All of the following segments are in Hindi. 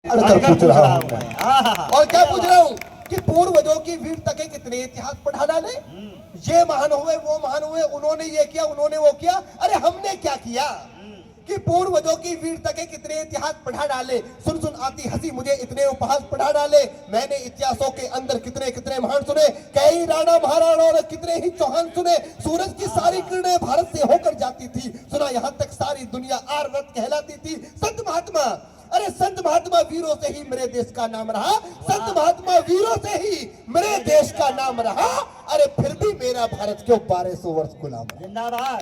अड़कर पूछ रहा हूं मैं। और क्या पूछ रहा हूं कि पूर्वजों की वीरता के कितने इतिहास पढ़ा डाले। ये महान हुए, वो महान हुए, उन्होंने ये किया, उन्होंने वो किया। अरे हमने क्या किया कि पूर्वजों की वीरता के कितने इतिहास पढ़ा डाले। सुन सुन आती हंसी मुझे इतने उपहास पढ़ा डाले। मैंने इतिहासों के अंदर कितने कितने महान सुने, कई राणा महाराणा और कितने ही चौहान सुने। सूरज की सारी किरणें भारत से होकर जाती थी, सुना यहाँ तक सारी दुनिया आर्यव्रत कहलाती थी। संत महात्मा, अरे संत महात्मा वीरों से ही मेरे देश का नाम रहा। संत महात्मा वीरों से ही मेरे देश का नाम रहा। अरे फिर भी मेरा भारत क्यों 1200 वर्ष गुलाम रहा। जिंदाबाद।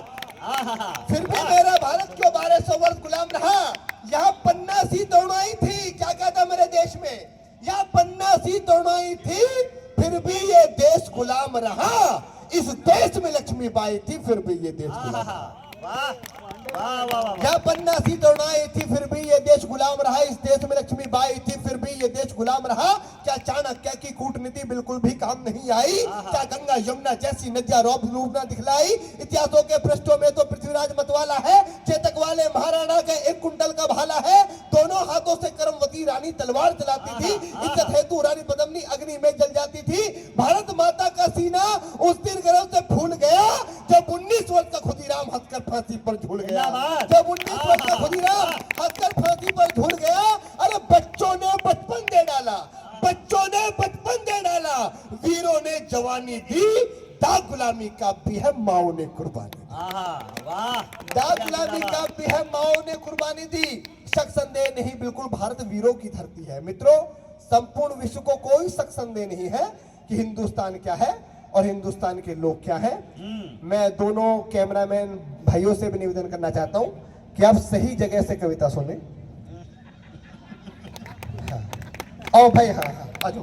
फिर भी मेरा भारत क्यों 1200 वर्ष गुलाम रहा। यहाँ पन्ना सी तोड़वाई थी, क्या क्या था मेरे देश में, यहाँ पन्ना सी तोड़वाई थी, फिर भी ये देश गुलाम रहा। इस देश में लक्ष्मीबाई थी, फिर भी ये देश गुलाम रहा। यहाँ पन्ना सी तोड़वाई थी, फिर भी ये देश गुलाम रहा। इस देश में लक्ष्मीबाई थी, फिर भी ये देश गुलाम रहा। क्या चाणक्य की कूटनीति बिल्कुल भी काम नहीं आई। क्या गंगा यमुना जैसी नदियां रूप न दिखलाई। इतिहासों के पृष्ठों में तो पृथ्वीराज मतवाला है, चेतक वाले महाराणा के 1 कुंटल का भाला है। दोनों हाथों से करमवती रानी तलवार चलाती थी। इज्जत हेतु रानी पद्मिनी अग्नि में जल जाती थी। भारत माता का सीना उस दिन गर्व से फूल गया जब 19 वर्ष का खुदीराम हंसकर फांसी पर झूल गया। जब 19 वर्ष का खुदीराम हंसकर फांसी पर झूल गया। अरे बच्चों ने बचपन दे डाला, बच्चों ने बचपन दे डाला, वीरों ने जवानी दी। दाग गुलामी का भी है माओ ने कुर्बानी। दाग गुलामी का भी है माओ ने कुर्बानी दी। शक संदेह नहीं, बिल्कुल भारत वीरों की धरती है। मित्रों, संपूर्ण विश्व को कोई शक संदेह नहीं है कि हिंदुस्तान क्या है और हिंदुस्तान के लोग क्या है। मैं दोनों कैमरामैन भाइयों से भी निवेदन करना चाहता हूं कि आप सही जगह से कविता सुने। हाँ। भाई हाँ हाँ आजो,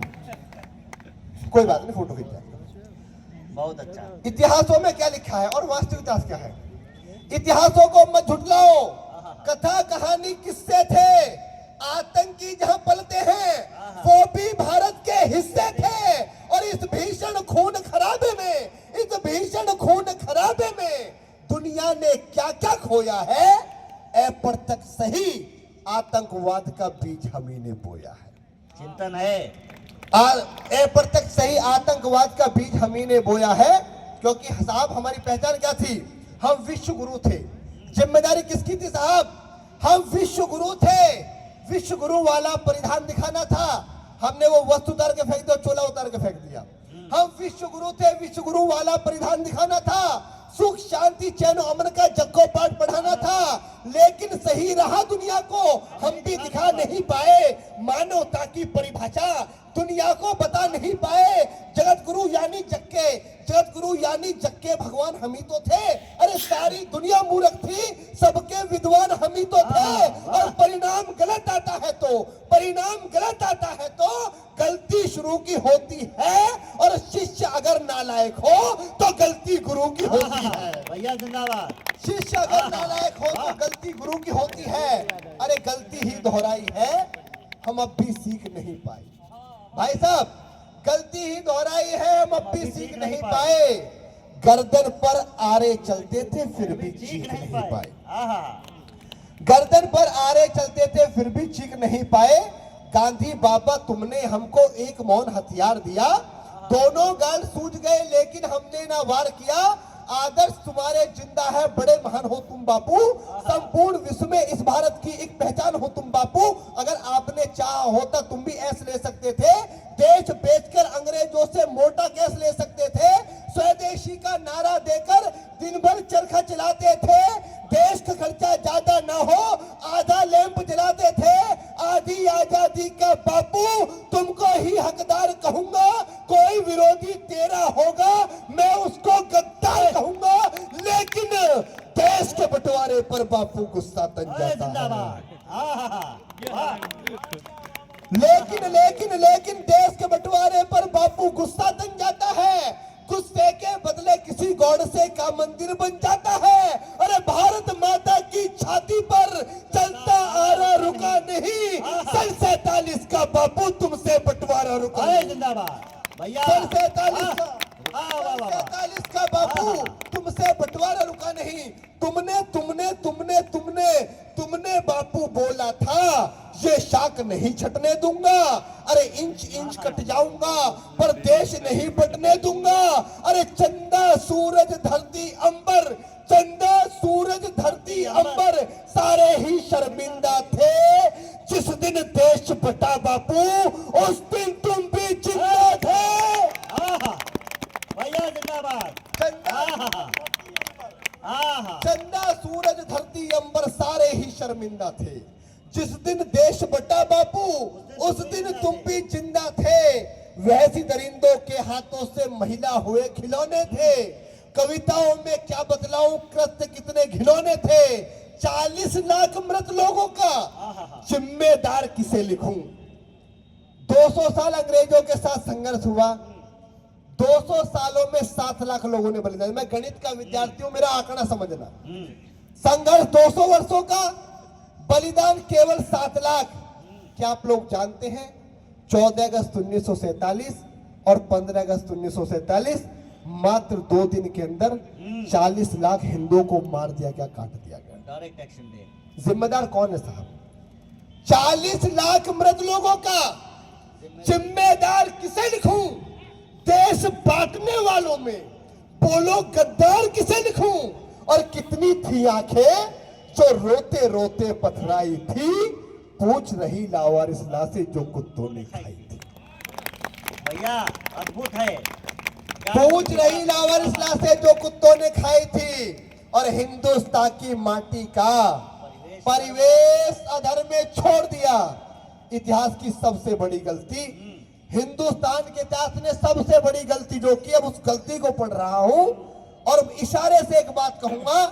कोई बात नहीं, फोटो खींच जाए। बहुत अच्छा। इतिहासों में क्या लिखा है और वास्तविक इतिहास क्या है। इतिहासों को मत झुठलाओ। कथा कहानी किस्से थे, आतंकी जहां पलते हैं वो भी भारत के हिस्से थे। और इस भीषण खून खराबे में, इस भीषण खून खराबे में दुनिया ने क्या क्या खोया है। अप्रत्यक्ष सही आतंकवाद का बीज हम ही ने बोया है। चिंतन है। अप्रत्यक्ष सही आतंकवाद का बीज हम ही ने बोया है। क्योंकि साहब हमारी पहचान क्या थी, हम विश्व गुरु थे। जिम्मेदारी किसकी थी साहब, हम विश्व गुरु थे। विश्व गुरु वाला परिधान दिखाना था, हमने वो वस्त्र उतार के फेंक दिया, चोला उतार के फेंक दिया। हम विश्व गुरु थे, विश्व गुरु वाला परिधान दिखाना था। सुख शांति चैन अमन का जग्गो पाठ पढ़ाना था। लेकिन सही रहा दुनिया को हम भी दिखा नहीं पाए। मानवता की परिभाषा दुनिया को बता नहीं पाए। जगत गुरु यानी जक्के, जगत गुरु यानी जक्के भगवान हम ही तो थे। अरे सारी दुनिया मूर्ख थी, सबके विद्वान हम ही तो थे। और परिणाम गलत आता है तो, परिणाम गलत आता है तो गलती शुरू की होती है। और शिष्य अगर नालायक हो तो गलती गुरु की होती है। भैया जिंदाबाद। शिष्य अगर नालायक हो तो गलती गुरु की होती है। अरे गलती ही दोहराई है, हम अब भी सीख नहीं पाए। भाई साहब, गलती ही दोहराई है, हम अब भी सीख नहीं पाए। गर्दन पर आरे चलते थे फिर भी चीख नहीं पाए। गर्दन पर आरे चलते थे फिर भी चीख नहीं पाए। गांधी बाबा तुमने हमको एक मौन हथियार दिया। दोनों गाल सूझ गए लेकिन हमने ना वार किया। आदर्श तुम्हारे जिंदा है, बड़े महान हो तुम बापू। संपूर्ण विश्व में इस भारत की एक पहचान हो तुम बापू। अगर आपने चाहा होता तुम भी ऐस ले सकते थे। देश बेचकर अंग्रेजों से मोटा कैस ले सकते थे। स्वदेशी का नारा देकर दिन भर चरखा चलाते थे। देश का खर्चा ज्यादा ना हो, आधा लैंप जलाते थे। आधी आजादी का बापू तुमको ही हकदार कहूंगा। कोई विरोधी तेरा होगा, मैं उसको गद्दार कहूंगा। लेकिन देश के बंटवारे पर बापू गुस्सा तन जाता है। लेकिन देश के बंटवारे पर बापू गुस्सा तन जाता है। गुस्से के बदले किसी गौड़ से का मंदिर बन जाता है। अरे भारत माता की छाती पर चलता आ रहा रुका नहीं। सन 47 का बापू तुमसे बंटवारा रुका। जिंदाबाद भैया। सन 47 का बापू तुमसे बंटवारा रुका नहीं। तुमने तुमने तुमने तुमने तुमने बापू बोला था ये शाख नहीं छटने दूंगा, अरे इंच इंच कट जाऊंगा पर देश नहीं बटने दूंगा। अरे चंदा सूरज धरती अंबर, चंदा सूरज धरती अंबर सारे ही शर्मिंदा थे जिस दिन देश बटा बापू, उस दिन तुम भी जिंदा थे। भैया जिंदाबाद। चंदा सूरज धरती अंबर सारे ही शर्मिंदा थे जिस दिन देश बटा बापू, उस दिन तुम भी जिंदा थे। वैसी दरिंदों के हाथों से महिला हुए खिलौने थे, कविताओं में क्या बतलाऊं कृत्य कितने घिनौने थे। 40 लाख मृत लोगों का जिम्मेदार किसे लिखूं। 200 साल अंग्रेजों के साथ संघर्ष हुआ, 200 सालों में 7 लाख लोगों ने बलिदान। मैं गणित का विद्यार्थी हूं, मेरा आंकड़ा समझना। संघर्ष 200 वर्षों का, बलिदान केवल 7 लाख। क्या आप लोग जानते हैं 14 अगस्त 1947 और 15 अगस्त 1947 मात्र 2 दिन के अंदर 40 लाख हिंदुओं को मार दिया गया, काट दिया गया। Direct action day. जिम्मेदार कौन है साहब? 40 लाख मृत लोगों का जिम्मेदार किसे लिखूं? देश बांटने वालों में बोलो गद्दार किसे लिखूं? और कितनी थी आंखें जो रोते रोते पथराई थी, पूछ रही लावारिस लाशें जो कुत्तों ने खाई थी। भैया अद्भुत है। पूछ रही लावारिस लाशें जो कुत्तों ने खाई थी। और हिंदुस्तान की माटी का परिवेश अधर में छोड़ दिया। इतिहास की सबसे बड़ी गलती, हिंदुस्तान के इतिहास ने सबसे बड़ी गलती जो की, अब उस गलती को पढ़ रहा हूं और इशारे से एक बात कहूंगा,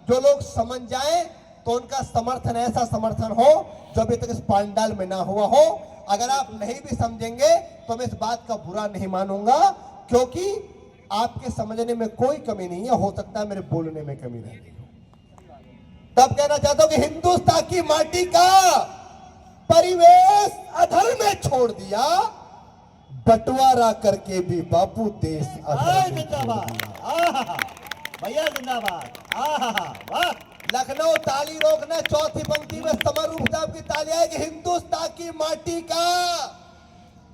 जो लोग समझ जाएं तो उनका समर्थन ऐसा समर्थन हो जो अभी तक इस पांडाल में ना हुआ हो। अगर आप नहीं भी समझेंगे तो मैं इस बात का बुरा नहीं मानूंगा, क्योंकि आपके समझने में कोई कमी नहीं है, हो सकता है मेरे बोलने में कमी रह गई हो। तब कहना चाहता हूं कि हिंदुस्तान की माटी का परिवेश अधर में छोड़ दिया, बंटवारा करके भी बापू देश अधर में छोड़ दिया। भैया जिंदाबाद। वाह। लखनऊ ताली रोकना, चौथी पंक्ति में समर रूप साहब की ताली आएगी। हिंदुस्तान की माटी का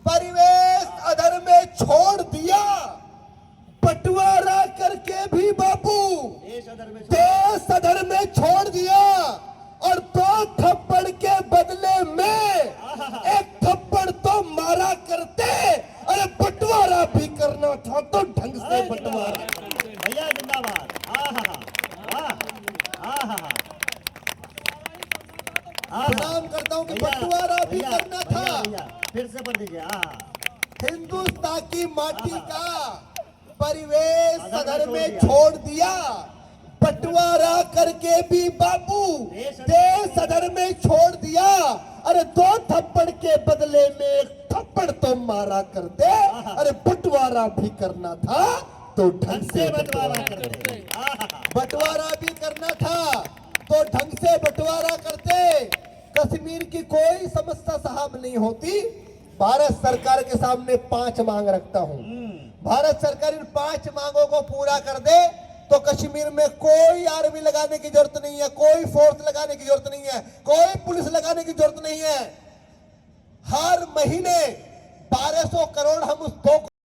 परिवेश अधर में छोड़ दिया, बंटवारा करके भी बापू देश अधर में छोड़ दिया। और 2 थप्पड़ के बदले में 1 थप्पड़ तो मारा करते, अरे बंटवारा भी करना था तो ढंग से बंटवारा। भैया जिंदाबाद। प्रणाम करता हूं कि बंटवारा भी करना था। फिर से पढ़ दीजिए। हिंदुस्तान की माटी का परिवेश अधर में छोड़ दिया, बंटवारा करके भी बापू देश अधर में छोड़ दिया। अरे 2 थप्पड़ के बदले में 1 थप्पड़ तो मारा करते, अरे बंटवारा भी करना था तो ढंग से बंटवारा करते। बंटवारा भी करना था तो ढंग से बंटवारा करते। कश्मीर की कोई समस्या साहब नहीं होती। भारत सरकार के सामने 5 मांग रखता हूं। भारत सरकार इन 5 मांगों को पूरा कर दे तो कश्मीर में कोई आर्मी लगाने की जरूरत नहीं है, कोई फोर्स लगाने की जरूरत नहीं है, कोई पुलिस लगाने की जरूरत नहीं है। हर महीने 1200 करोड़ हम उस 2